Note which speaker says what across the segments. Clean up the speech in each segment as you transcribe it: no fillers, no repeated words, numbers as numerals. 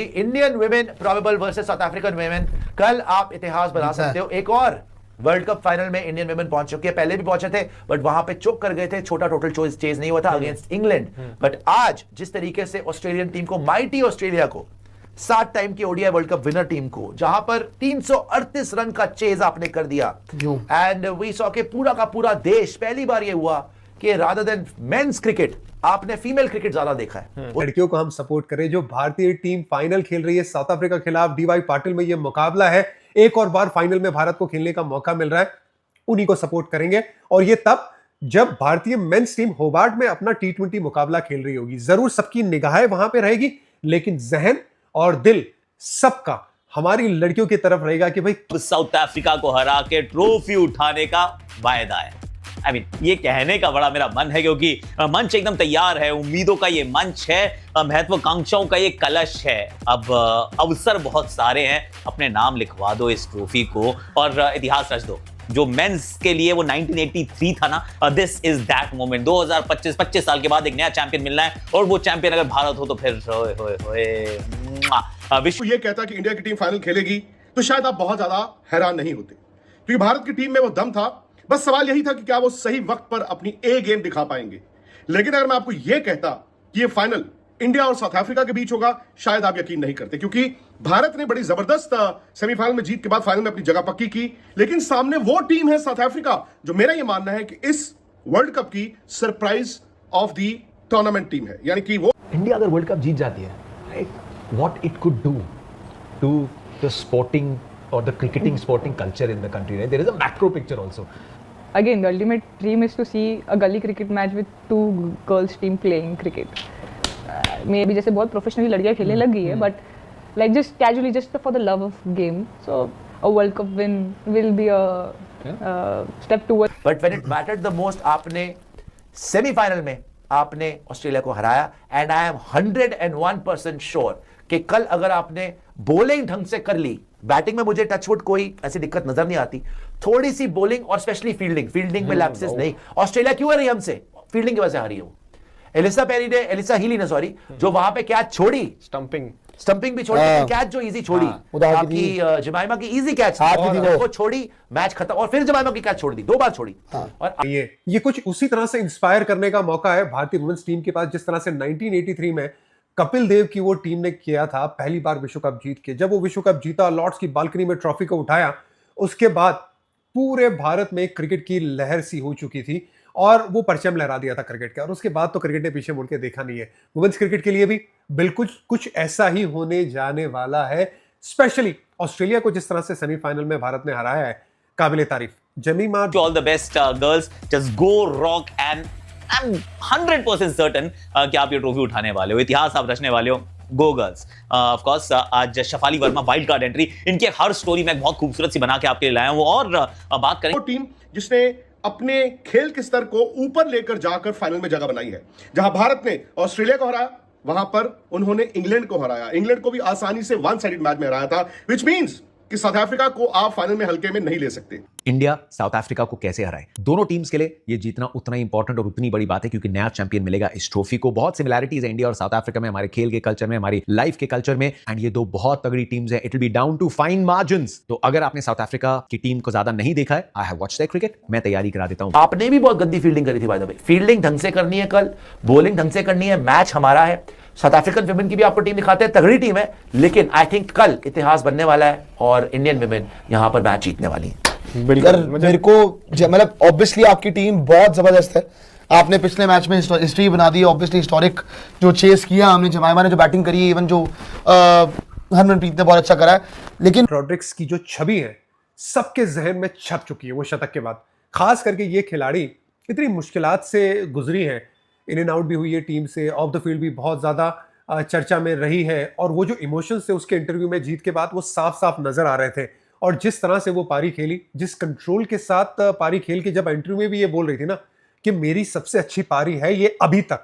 Speaker 1: Indian women probable versus south African women, कल आप इतिहास बना सकते हो। एक और वर्ल्ड कप फाइनल में इंडियन वुमेन पहुंच चुकी है, पहले भी पहुंचे थे बट वहां पे चुक कर गए थे, छोटा टोटल चेज नहीं हुआ था अगेंस्ट इंग्लैंड। बट आज जिस तरीके से ऑस्ट्रेलियन टीम को, माइटी ऑस्ट्रेलिया को, 7 टाइम की ODI world cup winner team को, जहां पर 338 रन का चेज आपने कर दिया, एंड वी सॉ के पूरा का पूरा देश, पहली बार ये हुआ कि रादर देन मेंस क्रिकेट आपने फीमेल क्रिकेट ज्यादा देखा है।
Speaker 2: लड़कियों को हम सपोर्ट करें। जो भारतीय टीम फाइनल खेल रही है साउथ अफ्रीका के खिलाफ, डीवाई पाटिल में ये मुकाबला है, एक और बार फाइनल में भारत को खेलने का मौका मिल रहा है, उन्हीं को सपोर्ट करेंगे। और ये तब जब भारतीय मेंस टीम होबार्ट में अपना टी20 मुकाबला खेल रही होगी। जरूर सबकी निगाहें वहां पे रहेगी, लेकिन जहन और दिल सबका हमारी लड़कियों की तरफ रहेगा कि भाई
Speaker 3: साउथ अफ्रीका को हरा के ट्रॉफी उठाने का वायदा है। ये कहने का बड़ा मेरा मन है, क्योंकि मंच एकदम तैयार है, उम्मीदों का ये मंच है, महत्वाकांक्षाओं का ये कलश है। अब अवसर बहुत सारे हैं, अपने नाम लिखवा दो इस ट्रॉफी को और इतिहास रच दो। जो मेंस के लिए वो 1983 था ना, दिस इज दैट मोमेंट। 2025 साल के बाद एक नया चैंपियन मिलना है, और वो चैंपियन अगर भारत हो तो फिर
Speaker 4: विश्व ये कहता कि इंडिया की टीम फाइनल खेलेगी तो शायद आप बहुत ज्यादा हैरान नहीं होते, क्योंकि भारत की टीम में वो दम था। बस सवाल यही था कि क्या वो सही वक्त पर अपनी ए गेम दिखा पाएंगे। लेकिन अगर मैं आपको यह कहता कि ये फाइनल इंडिया और साउथ अफ्रीका के बीच होगा, शायद आप यकीन नहीं करते, क्योंकि भारत ने बड़ी जबरदस्त सेमीफाइनल में जीत के बाद फाइनल में अपनी जगह पक्की की। लेकिन सामने वो टीम है साउथ अफ्रीका, जो मेरा यह मानना है कि इस वर्ल्ड कप की surprise of the tournament team है। यानी कि वो
Speaker 5: इंडिया अगर वर्ल्ड कप जीत जाती है, right, what it could do to the sporting or the cricketing sporting culture in the country, right? There is a macro picture also.
Speaker 6: Again, the ultimate dream is to see a gully cricket match with 2 girls team playing cricket. Maybe जैसे बहुत professionally लड़कियाँ खेलने लग गई है, but like just casually, just for the love of game. So a World Cup win will be a step towards.
Speaker 1: But when it mattered the most, आपने semifinal में आपने ऑस्ट्रेलिया को हराया, एंड आई एम 101% श्योर कि कल अगर आपने bowling ढंग से कर ली, बैटिंग में मुझे टचवुड कोई ऐसी दिक्कत नजर नहीं आती, थोड़ी सी बॉलिंग और स्पेशली फील्डिंग में लैप्सेस नहीं। ऑस्ट्रेलिया क्यों हारी हमसे? फील्डिंग की वजह से हारी है वो। एलिसा हीली ने सॉरी, जो वहां पे कैच छोड़ी, स्टंपिंग भी छोड़ी, कैच जो इजी छोड़ी, आपकी जमाइमा की इजी कैच वो छोड़ी, मैच खत्म, और फिर जमाइमा की कैच छोड़ दी, 2 बार छोड़ी।
Speaker 2: और ये कुछ उसी तरह से इंस्पायर करने का मौका है भारतीय वुमेन्स टीम के पास, जिस तरह से 1983 में कपिल देव की वो टीम ने किया था, पहली बार विश्व कप जीत के। जब वो विश्व कप जीता, लॉर्ड्स की बालकनी में ट्रॉफी को उठाया, उसके बाद पूरे भारत में क्रिकेट की लहर सी हो चुकी थी और वो परचम लहरा दिया था क्रिकेट का। और उसके बाद तो क्रिकेट ने पीछे मुड़ के देखा नहीं है। वुमेन्स क्रिकेट के लिए भी बिल्कुल कुछ ऐसा ही होने जाने वाला है। स्पेशली ऑस्ट्रेलिया को जिस तरह से सेमीफाइनल में भारत ने हराया है, काबिले तारीफ। जमीमा,
Speaker 3: all the best girls, just go rock, and I am 100% certain कि आप ये ट्रॉफी उठाने वाले हो, इतिहास आप रचने वाले हो। गो गर्ल्स। ऑफ कोर्स आज Shafali Verma wild card entry, इनके हर स्टोरी में बहुत खूबसूरत सी बना के आपके लिए लाया हूं। और बात करें
Speaker 4: वो टीम जिसने अपने खेल के स्तर को ऊपर लेकर जाकर फाइनल में जगह बनाई है। जहां भारत ने ऑस्ट्रेलिया को हराया, वहां पर उन्होंने इंग्लैंड को हराया। इंग्लैंड को भी आसानी से 1 साइडेड मैच में हराया था, विच मींस कि साउथ अफ्रीका को आप फाइनल में हल्के में नहीं ले सकते।
Speaker 5: इंडिया साउथ अफ्रीका को कैसे हराए, दोनों टीम्स के लिए ये जीतना उतना ही इंपॉर्टेंट और उतनी बड़ी बात है, क्योंकि नया चैंपियन मिलेगा इस ट्रॉफी को। बहुत सिमिलैरिटीज है इंडिया और साउथ अफ्रीका में, हमारे खेल के कल्चर में, हमारी लाइफ के कल्चर में, एंड ये 2 बहुत तगड़ी टीम्स है। It will be down to fine margins. तो अगर आपने साउथ अफ्रीका की टीम को ज्यादा नहीं देखा है, I have watched their cricket, मैं तैयारी करा देता हूं।
Speaker 1: आपने भी बहुत गंदी फील्डिंग करी थी बाय द वे। फील्डिंग ढंग से करनी है कल, बॉलिंग ढंग से करनी है, मैच हमारा है। साउथ अफ्रीकन विमेन की भी आपको टीम दिखाते हैं, तगड़ी टीम है, लेकिन आई थिंक कल इतिहास बनने वाला है और इंडियन विमेन यहां पर मैच जीतने वाली है।
Speaker 7: मेरे को मतलब ऑब्वियसली आपकी टीम बहुत जबरदस्त है। आपने पिछले मैच में हिस्ट्री बना दी, ऑब्वियसली हिस्टोरिक जो चेस किया हमने, जमाइमा ने जो बैटिंग करी है, इवन जो हरमनप्रीत ने बहुत अच्छा करा है। लेकिन
Speaker 2: रॉड्रिक्स की जो छवि है सबके जहन में छप चुकी है वो शतक के बाद। खास करके ये खिलाड़ी इतनी मुश्किलात से गुजरी है, इन एंड आउट भी हुई है टीम से, ऑफ द फील्ड भी बहुत ज़्यादा चर्चा में रही है, और वो जो इमोशंस थे उसके इंटरव्यू में जीत के बाद वो साफ साफ नजर आ रहे थे। और जिस तरह से वो पारी खेली, जिस कंट्रोल के साथ पारी खेल के, जब इंटरव्यू में भी ये बोल रही थी ना कि मेरी सबसे अच्छी पारी है ये अभी तक,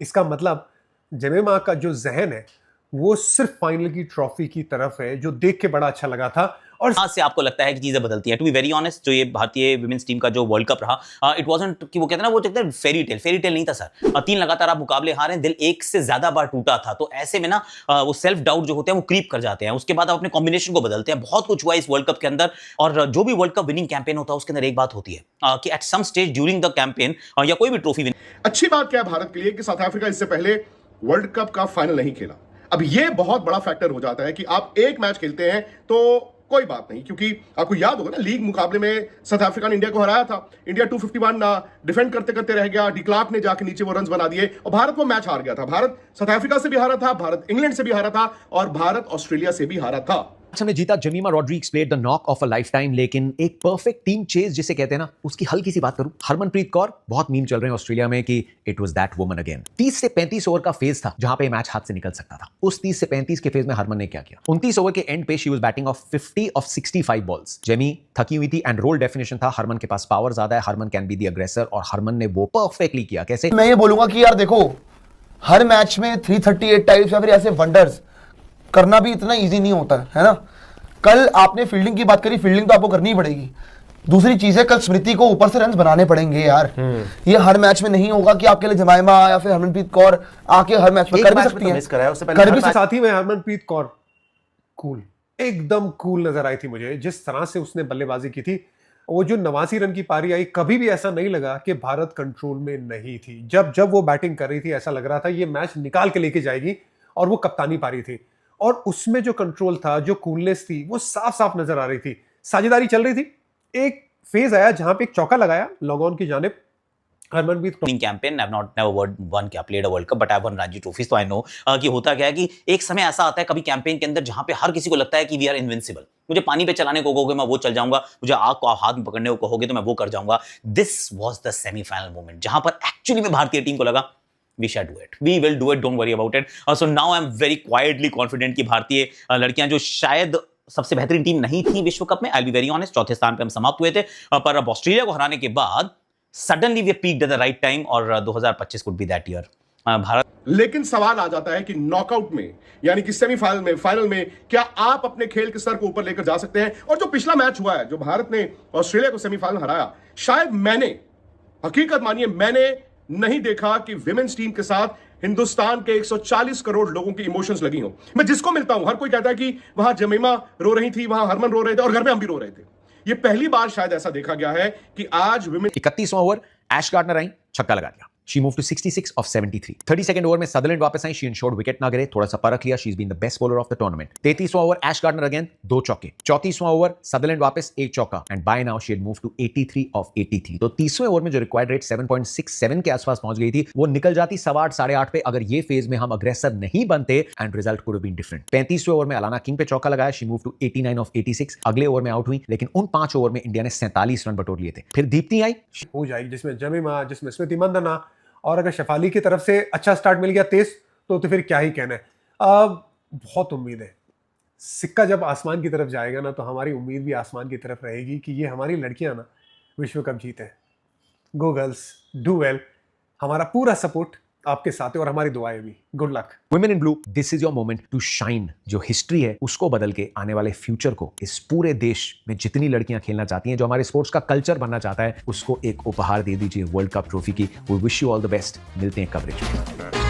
Speaker 2: इसका मतलब जमीमा का जो जहन है वो सिर्फ फाइनल की ट्रॉफी की तरफ है, जो देख के बड़ा अच्छा लगा था। और
Speaker 3: से आपको लगता है कि चीजें बदलती हैं? टू बी वेरी ऑनेस्ट, जो ये भारतीय विमेंस टीम का जो वर्ल्ड कप रहा, इट वाजंट कि वो कहते हैं ना, वो कहते हैं फेरी टेल नहीं था सर। 3 लगातार आप मुकाबले हारे, दिल एक से ज्यादा बार टूटा था, तो ऐसे में ना वो सेल्फ डाउट जो होते हैं वो क्रीप कर जाते हैं। उसके बाद आप अपने कॉम्बिनेशन को बदलते हैं। बहुत कुछ हुआ इस वर्ल्ड कप के अंदर, और जो भी वर्ल्ड कप विनिंग कैंपेन होता है उसके अंदर एक बात होती है कि at some stage during the campaign या कोई भी ट्रॉफी विन।
Speaker 4: अच्छी बात क्या है भारत के लिए कि साउथ अफ्रीका इससे पहले वर्ल्ड कप का फाइनल नहीं खेला। अब यह बहुत बड़ा फैक्टर हो जाता है कि आप एक मैच खेलते हैं तो कोई बात नहीं, क्योंकि आपको याद होगा ना, लीग मुकाबले में साउथ अफ्रीका ने इंडिया को हराया था। इंडिया 251 डिफेंड करते करते रह गया, डी क्लार्क ने जाके नीचे वो रन्स बना दिए और भारत वो मैच हार गया था। भारत साउथ अफ्रीका से भी हारा था, भारत इंग्लैंड से भी हारा था और भारत ऑस्ट्रेलिया से भी हारा था।
Speaker 5: हमने जीता। जमीमा Rodrigues played the knock of a lifetime, लेकिन एक परफेक्ट टीम चेज जिसे कहते हैं ना, उसकी हल्की सी बात करूं। हरमनप्रीत कौर, बहुत मीम चल रहे हैं ऑस्ट्रेलिया में कि it was that woman again. 30 से 35 ओवर का फेज था जहां पे मैच हाथ से निकल सकता था। उस 30 से 35 के फेज में हरमन ने क्या किया? 29 ओवर के एंड पे she was batting of 50 of 65 balls. Jamie थकी हुई थी एंड रोल डेफिनेशन था, हरमन के पास पावर ज्यादा है, हरमन कैन बी द अग्रेसर, और हरमन ने वो परफेक्टली किया। कैसे?
Speaker 7: मैं ये बोलूंगा कि यार देखो, हर मैच में 338 टाइप्स या फिर ऐसे वंडर्स करना भी इतना इजी नहीं होता है ना। कल आपने फील्डिंग की बात करी, फील्डिंग तो आपको करनी ही पड़ेगी। दूसरी चीज है, कल स्मृति को ऊपर से रन बनाने पड़ेंगे यार। ये हर मैच में नहीं होगा कि आपके लिए जमाइमा या फिर हरमनप्रीत कौर आके हर मैच में कर भी सकती है।
Speaker 2: साथ ही में हरमनप्रीत कौर कूल, एकदम कूल नजर आई थी मुझे जिस तरह से उसने बल्लेबाजी की थी। वो जो 89 रन की पारी आई, कभी भी ऐसा नहीं लगा कि भारत कंट्रोल में नहीं थी। जब जब वो बैटिंग कर रही थी ऐसा लग रहा था ये मैच निकाल के लेके जाएगी, और वो कप्तानी पारी थी। और उसमें जो कंट्रोल था, जो कूलनेस थी, वो साफ साफ नजर आ रही थी। साझेदारी चल रही थी। एक फेज आया जहां पे एक चौका लगाया लॉन्ग ऑन की जानिब Harmanpreet Kaur.
Speaker 3: Campaign I have not never won क्या played a world cup, but I have won Ranji trophies, तो आई नो कि होता क्या है कि एक समय ऐसा आता है कभी कैंपेन के अंदर जहां पे हर किसी को लगता है कि वी आर इनविंसिबल। मुझे पानी पे चलाने को कहोगे मैं वो चल जाऊंगा, मुझे आग को हाथ में पकड़ने को कहोगे तो मैं वो कर जाऊंगा। This was the semifinal moment जहां पर एक्चुअली में भारतीय टीम को लगा we shall do it, we will do it, don't worry about it. So now I'm very quietly confident कि भारतीय लड़कियां जो शायद सबसे बेहतरीन टीम नहीं थी विश्व कप में, I'll be very honest, चौथे स्थान पे हम समाप्त हुए थे, पर अब ऑस्ट्रेलिया को हराने के बाद suddenly we peaked at the right time, और 2025 could be that year. Bharat,
Speaker 4: लेकिन सवाल आ जाता है कि नॉकआउट में, यानी कि सेमीफाइनल में, फाइनल में, क्या आप अपने खेल के स्तर को ऊपर लेकर जा सकते हैं? और जो पिछला मैच हुआ है, जो भारत ने ऑस्ट्रेलिया को सेमीफाइनल हराया, शायद मैंने, हकीकत मानिए, मैंने नहीं देखा कि विमेंस टीम के साथ हिंदुस्तान के 140 करोड़ लोगों की इमोशंस लगी हो। मैं जिसको मिलता हूं, हर कोई कहता है कि वहां जमीमा रो रही थी, वहां हरमन रो रहे थे, और घर में हम भी रो रहे थे। ये पहली बार शायद ऐसा देखा गया है कि आज विमेन।
Speaker 5: 31वां ओवर ऐश गार्डनर आई, छक्का लगा दिया। She moved to 66 of 73. 32nd over में सदरलैंड वापस आई, she ensured विकेट ना गिरे, थोड़ा सा परख लिया, she's been the best bowler of the tournament. 33वां ओवर ऐश गार्डनर अगेन, 2 चौके। 34वां ओवर सदरलैंड वापस, 1 चौका, and by now she had moved to 83 of 83. तो 30वें ओवर में जो रिक्वायर्ड रेट 7.67 के आसपास पहुंच गई थी, वो निकल जाती 8.5 साढ़े 8 पे अगर ये फेज में हम अग्रेसर नहीं बनते, and result could have been different. 35वें ओवर में अलाना किंग पे चौका लगाया, she moved to 89 of 86. अगले ओवर में आउट हुई, लेकिन उन 5 ओवर में इंडिया ने 47 रन बटोर लिए थे। फिर दीप्ति आई,
Speaker 2: हो जाएगी, जिसमें जमीमा, जिसमें स्मृति मंदना, और अगर शेफाली की तरफ से अच्छा स्टार्ट मिल गया तेज, तो फिर क्या ही कहना है। बहुत उम्मीद है, सिक्का जब आसमान की तरफ जाएगा ना, तो हमारी उम्मीद भी आसमान की तरफ रहेगी कि ये हमारी लड़कियां ना विश्व कप जीते। गो गर्ल्स, डू वेल, हमारा पूरा सपोर्ट आपके साथ है और हमारी दुआएं भी। Good luck.
Speaker 5: Women in blue, this is your moment to shine. जो हिस्ट्री है उसको बदल के आने वाले फ्यूचर को, इस पूरे देश में जितनी लड़कियां खेलना चाहती हैं, जो हमारे स्पोर्ट्स का कल्चर बनना चाहता है, उसको एक उपहार दे दीजिए वर्ल्ड कप ट्रॉफी की। We wish you all the best. मिलते हैं कवरेज में।